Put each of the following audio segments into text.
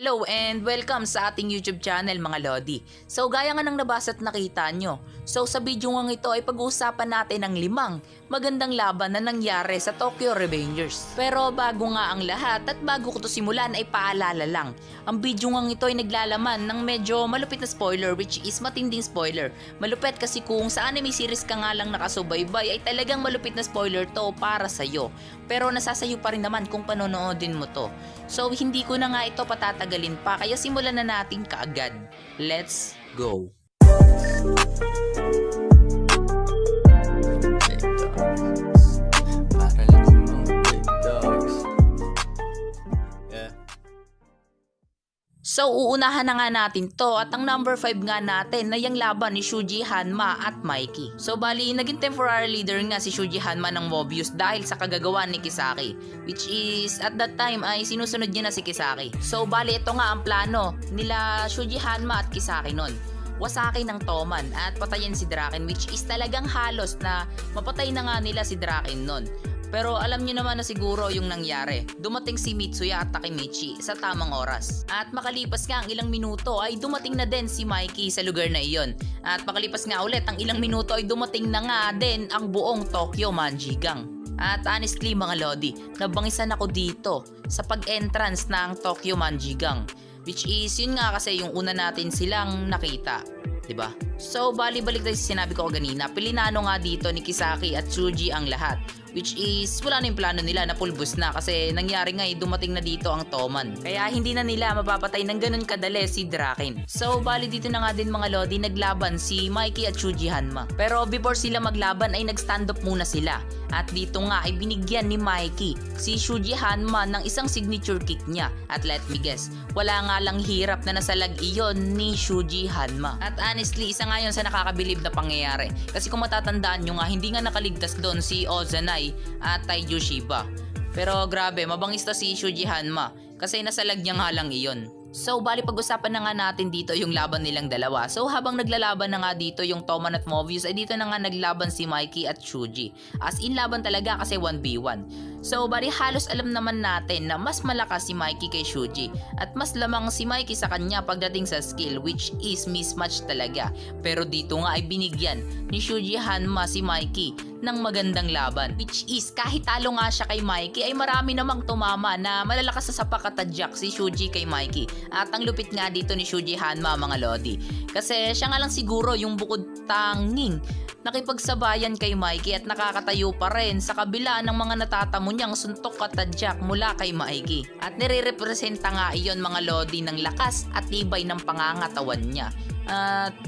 Hello and welcome sa ating YouTube channel mga Lodi. So gaya nga ng nabasa at nakita nyo, so sa video nga ito ay pag-uusapan natin ang 5 magandang laban na nangyari sa Tokyo Revengers. Pero bago nga ang lahat at bago ko to simulan ay paalala lang, ang video nga ito ay naglalaman ng medyo malupit na spoiler, which is matinding spoiler. Malupit kasi kung sa anime series ka nga lang nakasubaybay ay talagang malupit na spoiler to para sa'yo. Pero nasasayo pa rin naman kung panonoodin mo to. So hindi ko na nga ito patatagalin pa, kaya simulan na natin kaagad. Let's go! Para lang sa mga big dogs. Yeah. So uunahan na nga natin to at ang number 5 nga natin na yung laban ni Shuji Hanma at Mikey. So bali naging temporary leader nga si Shuji Hanma ng Mobius dahil sa kagagawan ni Kisaki, which is at that time ay sinusunod niya na si Kisaki. So bali ito nga ang plano nila Shuji Hanma at Kisaki nun. Wasakin ng Toman at patayin si Draken, which is talagang halos na mapatay na nga nila si Draken nun. Pero alam niyo naman na siguro yung nangyari. Dumating si Mitsuya at Takemichi sa tamang oras. At makalipas nga ang ilang minuto ay dumating na din si Mikey sa lugar na iyon. At makalipas nga ulit ang ilang minuto ay dumating na nga din ang buong Tokyo Manjigang. At honestly mga Lodi, nabangisan ako dito sa pag-entrance ng Tokyo Manjigang. Which is yun nga kasi yung una natin silang nakita. Diba? So bali-balik tayo sa sinabi ko kanina, pilinano nga dito ni Kisaki at Shuji ang lahat. Which is wala na yung plano nila na pulbos na kasi nangyari nga dumating na dito ang Toman. Kaya hindi na nila mapapatay ng ganun kadali si Draken. So bali dito na nga din mga Lodi naglaban si Mikey at Shuji Hanma. Pero before sila maglaban ay nag-stand up muna sila. At dito nga ay binigyan ni Mikey si Shuji Hanma ng isang signature kick niya. At let me guess, wala nga lang hirap na nasalag iyon ni Shuji Hanma. At honestly, isa nga yun sa nakakabilib na pangyayari. Kasi kung matatandaan nyo nga, hindi nga nakaligtas doon si Ozanai at Taiju Shiba. Pero grabe, mabangis to si Shuji Hanma kasi nasalag niya nga lang iyon. So bali pag-usapan na nga natin dito yung laban nilang dalawa. So habang naglalaban na nga dito yung Toman at Mobius ay dito na nga naglaban si Mikey at Shuji. As in laban talaga kasi 1v1. So bali halos alam naman natin na mas malakas si Mikey kay Shuji at mas lamang si Mikey sa kanya pagdating sa skill, which is mismatch talaga. Pero dito nga ay binigyan ni Shuji Hanma si Mikey ng magandang laban, which is kahit talo nga siya kay Mikey ay marami namang tumama na malalakas sa pakatadyak si Shuji kay Mikey. At ang lupit nga dito ni Shuji Hanma mga Lodi kasi siya nga lang siguro yung bukod tanging nakipagsabayan kay Mikey at nakakatayo pa rin sa kabila ng mga natatamo niyang suntok at tadyak mula kay Mikey. At nire-representa nga iyon mga Lodi ng lakas at tibay ng pangangatawan niya.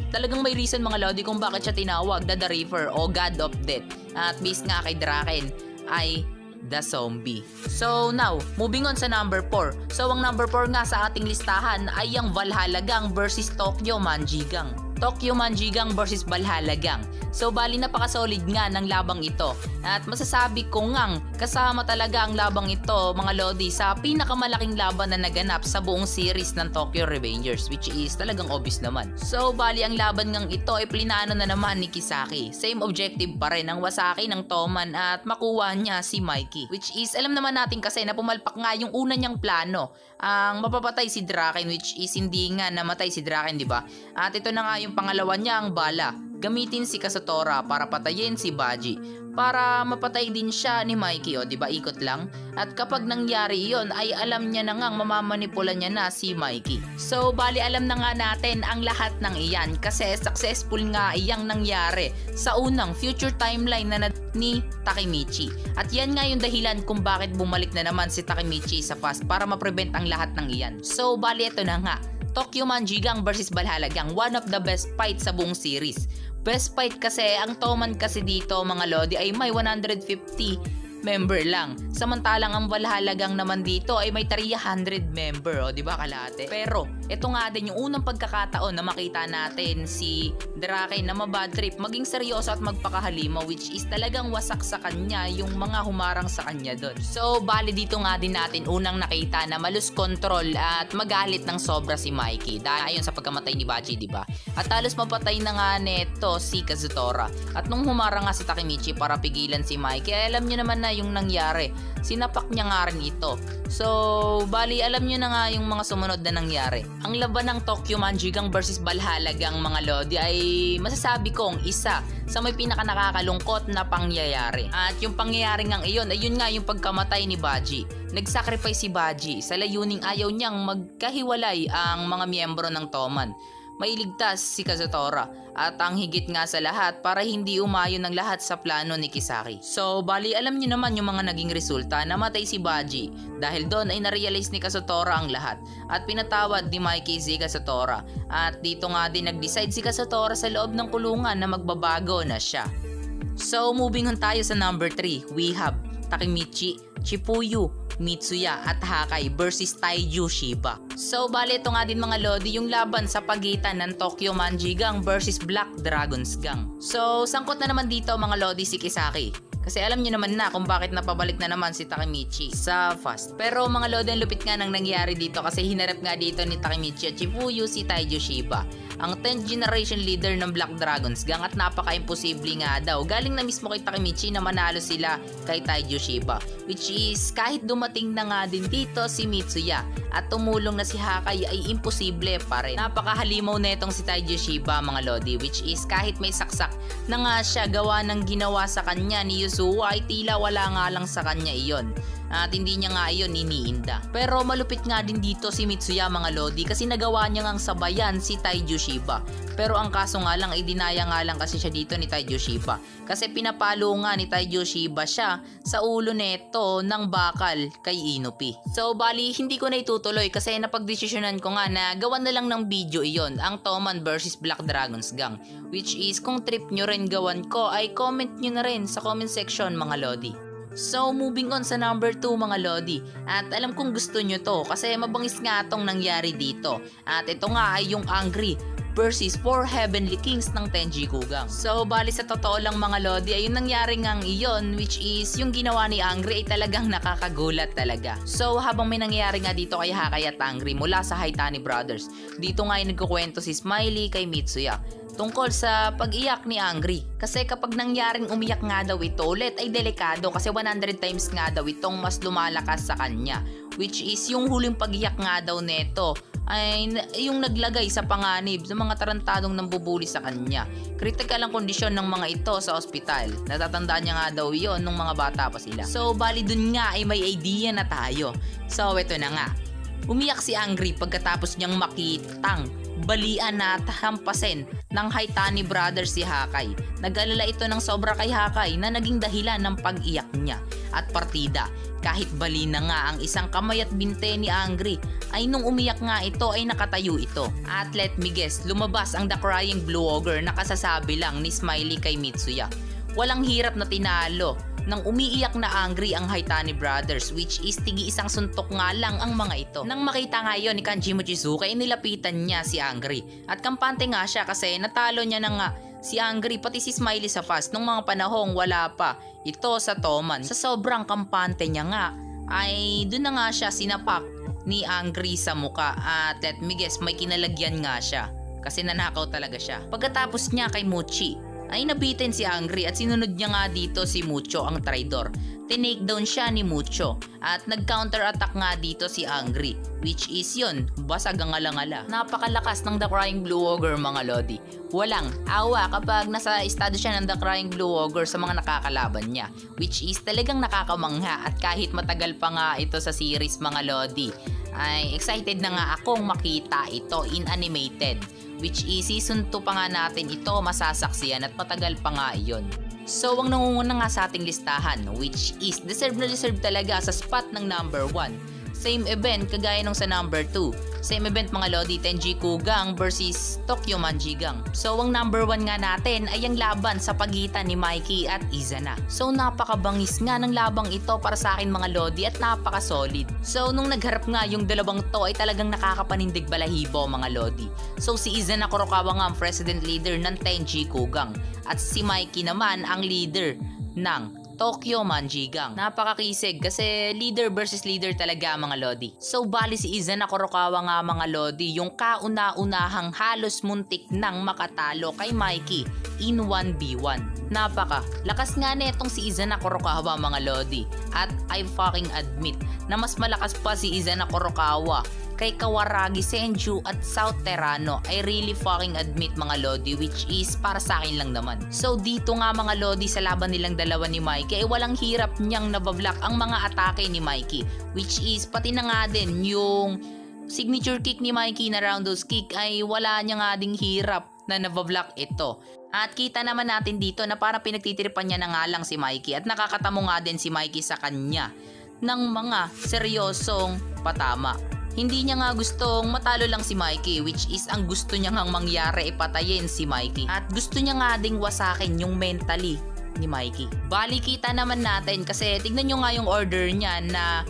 Talagang may reason mga Lodi kung bakit siya tinawag The Reaper o God of Death. At based nga kay Draken ay The Zombie. So now, moving on sa number 4. So ang number 4 nga sa ating listahan ay ang Valhalla Gang versus Tokyo Manjigang. Tokyo Manjigang versus Valhalla Gang. So bali napaka-solid nga ng labang ito. At masasabi ko ngang kasama talaga ang labang ito mga Lodi sa pinakamalaking laban na naganap sa buong series ng Tokyo Revengers, which is talagang obvious naman. So bali ang laban ngang ito ay plinano na naman ni Kisaki. Same objective pa rin ang wasaki ng Toman at makuha niya si Mikey. Which is alam naman natin kasi na pumalpak nga yung una niyang plano, ang mapapatay si Draken, which is hindi nga namatay si Draken, di ba? At ito na nga yung pangalawa niya ang bala. Gamitin si Kasatora para patayin si Baji. Para mapatay din siya ni Mikey, o di ba ikot lang? At kapag nangyari iyon ay alam niya na ngang mamamanipula niya na si Mikey. So bali alam na nga natin ang lahat ng iyan kasi successful nga iyang nangyari sa unang future timeline na ni Takemichi. At yan nga yung dahilan kung bakit bumalik na naman si Takemichi sa past para ma-prevent ang lahat ng iyan. So bali ito na nga, Tokyo Manjigang versus Valhalla Gang, one of the best fight sa buong series. Best fight kasi ang Toman kasi dito mga Lodi ay may 150 member lang. Samantalang ang Valhalla Gang naman dito ay may 300 member, o di ba kalate? Pero ito nga din yung unang pagkakataon na makita natin si Draken na mabad trip, maging seryoso at magpakahalima, which is talagang wasak sa kanya yung mga humarang sa kanya doon. So bali dito nga din natin unang nakita na malus control at magalit ng sobra si Mikey dahil ayon sa pagkamatay ni Baji, di ba? At halos mapatay na nga neto si Kazutora. At nung humarang nga si Takemichi para pigilan si Mikey, alam niyo naman na nga yung nangyari. Sinapak niya nga rin ito. So, bali alam nyo na nga yung mga sumunod na nangyari. Ang laban ng Tokyo Manjigang versus Valhalla Gang mga lodi ay masasabi kong isa sa may pinaka nakakalungkot na pangyayari. At yung pangyayari ngang iyon, ayun nga yung pagkamatay ni Baji. Nagsacrifice si Baji sa layuning ayaw niyang magkahiwalay ang mga miyembro ng Toman. Mailigtas si Kazutora at ang higit nga sa lahat para hindi umayon ng lahat sa plano ni Kisaki. So bali alam niyo naman yung mga naging resulta, namatay si Baji. Dahil doon ay narealize ni Kazutora ang lahat at pinatawad ni Mikey si Kazutora. At dito nga din nag-decide si Kazutora sa loob ng kulungan na magbabago na siya. So moving on tayo sa number 3, we have Takemichi, Chipuyu, Mitsuya at Hakai versus Taiju Shiba. So bali ito nga din mga lodi yung laban sa pagitan ng Tokyo Manjigang versus Black Dragons Gang. So sangkot na naman dito mga lodi si Kisaki. Kasi alam niyo naman na kung bakit napabalik na naman si Takemichi sa Fast. Pero mga lodi, ang lupit nga nang nangyari dito kasi hinarap nga dito ni Takemichi at Chifuyu si Taiju Shiba, ang 10th generation leader ng Black Dragons Gang, at napaka-imposible nga daw. Galing na mismo kay Takemichi na manalo sila kay Taiju Shiba, which is kahit dumating na nga din dito si Mitsuya at tumulong na si Hakai ay imposible pa rin. Napakahalimaw na itong si Taiju Shiba mga lodi, which is kahit may saksak na nga siya gawa ng ginawa sa kanya ni Yusuwa ay tila wala nga lang sa kanya iyon. At hindi niya nga iyon iniinda. Pero malupit nga din dito si Mitsuya mga lodi kasi nagawa niya ngang sabayan si Taiju Shiba. Pero ang kaso nga lang ay dinaya nga lang kasi siya dito ni Taiju Shiba. Kasi pinapalo nga ni Taiju Shiba siya sa ulo neto ng bakal kay Inupi. So bali hindi ko na itutuloy kasi napagdesisyonan ko nga na gawan na lang ng video iyon, ang Toman versus Black Dragons Gang. Which is kung trip nyo rin gawan ko ay comment nyo na rin sa comment section mga lodi. So moving on sa number 2 mga lodi, at alam kong gusto nyo to kasi mabangis nga tong nangyari dito. At ito nga ay yung Angry versus 4 Heavenly Kings ng Tenjiku Gang. So bali sa totoo lang mga lodi ay yung nangyari ngang iyon, which is yung ginawa ni Angry ay talagang nakakagulat talaga. So habang may nangyari nga dito kay Hakai at Angry mula sa Haitani Brothers, dito nga ay nagkukwento si Smiley kay Mitsuya tungkol sa pag-iyak ni Angry. Kasi kapag nangyaring umiyak nga daw ito ulit ay delikado kasi 100 times nga daw itong mas lumalakas sa kanya. Which is yung huling pag-iyak nga daw neto ay yung naglagay sa panganib sa mga tarantadong nambubuli sa kanya. Critical ang kondisyon ng mga ito sa ospital. Natatandaan niya nga daw yon nung mga bata pa sila. So bali dun nga ay may idea na tayo. So ito na nga. Umiyak si Angry pagkatapos niyang makitang balian na hampasin ng Haitani Brothers si Hakai. Nag-alala ito ng sobra kay Hakai na naging dahilan ng pag-iyak niya at partida. Kahit bali na nga ang isang kamay at binte ni Angry ay nung umiyak nga ito ay nakatayo ito. At let me guess, lumabas ang The Crying Blue Ogre na kasasabi lang ni Smiley kay Mitsuya. Walang hirap na tinalo nang umiiyak na Angry ang Haitani Brothers, which is tigi isang suntok nga lang ang mga ito. Nang makita nga yon ni Kanji Mochizuki ay nilapitan niya si Angry. At kampante nga siya kasi natalo niya na nga si Angry pati si Smiley sa Fast nung mga panahong wala pa ito sa Toman. Sa sobrang kampante niya nga ay doon na nga siya sinapak ni Angry sa muka at let me guess may kinalagyan nga siya kasi nanakaw talaga siya. Pagkatapos niya kay Mochi ay nabitin si Angry at sinunod niya nga dito si Mucho ang traidor. Tinake down siya ni Mucho at nag-counter attack nga dito si Angry, which is yun, basag ang alangala. Napakalakas ng The Crying Blue Ogre mga lodi. Walang awa kapag nasa estado siya ng The Crying Blue Ogre sa mga nakakalaban niya, which is talagang nakakamangha. At kahit matagal pa nga ito sa series mga lodi ay excited na nga akong makita ito in animated, which is season 2 pa nga natin ito masasaksiyan at matagal pa nga iyon. So ang nangunguna nga sa ating listahan, which is deserve na deserve talaga sa spot ng number 1. Same event kagaya nung sa number 2. Same event mga lodi, Tenjiku Gang versus Tokyo Manjigang. So ang number 1 nga natin ay ang laban sa pagitan ni Mikey at Izana. So napakabangis nga ng labang ito para sa akin mga lodi at napaka-solid. So nung nagharap nga yung dalawang to ay talagang nakakapanindig balahibo mga lodi. So si Izana Kurokawa nga ang president leader ng Tenjiku Gang at si Mikey naman ang leader ng Tokyo Manjigang. Napakakisig kasi leader versus leader talaga mga lodi. So bali si Izana Kurokawa nga mga lodi yung kauna-unahang halos muntik nang makatalo kay Mikey in 1v1. Lakas nga netong si Izana Kurokawa mga lodi. At I fucking admit na mas malakas pa si Izana Kurokawa kay Kawaragi Senju at South Terrano. I really fucking admit mga lodi, which is para sa akin lang naman. So dito nga mga lodi sa laban nilang dalawa ni Mikey ay walang hirap niyang nabablock ang mga atake ni Mikey, which is pati na nga din yung signature kick ni Mikey na roundhouse kick ay wala niya nga ding hirap na nabablock ito. At kita naman natin dito na parang pinagtitiripan niya na nga lang si Mikey at nakakatamo nga din si Mikey sa kanya ng mga seryosong patama. Hindi niya nga gustong matalo lang si Mikey, which is ang gusto niya ngang mangyari ipatayin si Mikey. At gusto niya nga ding wasakin yung mentally ni Mikey. Bali kita naman natin kasi tignan nyo nga yung order niya na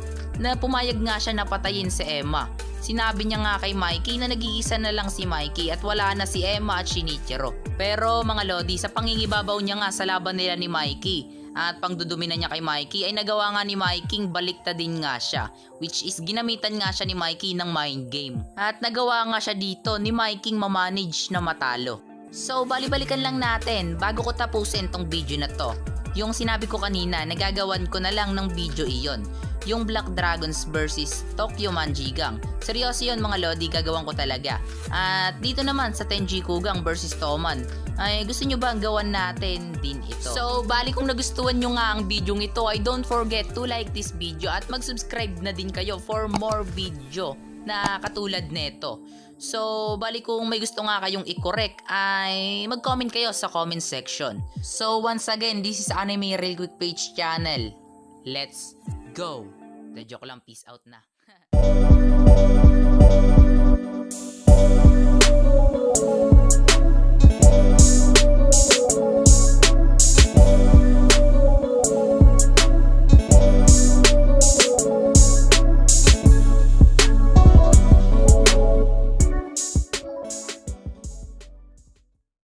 pumayag nga siya na patayin si Emma. Sinabi niya nga kay Mikey na nag-iisa na lang si Mikey at wala na si Emma at Shinichiro. Pero mga lodi, sa pangingibabaw niya nga sa laban nila ni Mikey at pangdudumi na niya kay Mikey ay nagawa nga ni Mikey baliktadin nga siya, which is ginamitan nga siya ni Mikey ng mind game. At nagawa nga siya dito ni Mikey mamanage na matalo. So bali-balikan lang natin bago ko tapusin tong video na to. Yung sinabi ko kanina, nagagawan ko na lang ng video iyon. Yung Black Dragons versus Tokyo Manjigang. Seryoso yun mga lodi, gagawan ko talaga. At dito naman sa Tenji Kugang versus Toman, ay gusto nyo ba ang gawan natin din ito? So bali kung nagustuhan nyo nga ang video ito ay don't forget to like this video at mag-subscribe na din kayo for more video na katulad nito. So bali kung may gusto nga kayong i-correct ay mag-comment kayo sa comment section. So once again, this is Anime Real Quick Page channel. Let's go! The joke lang, peace out na.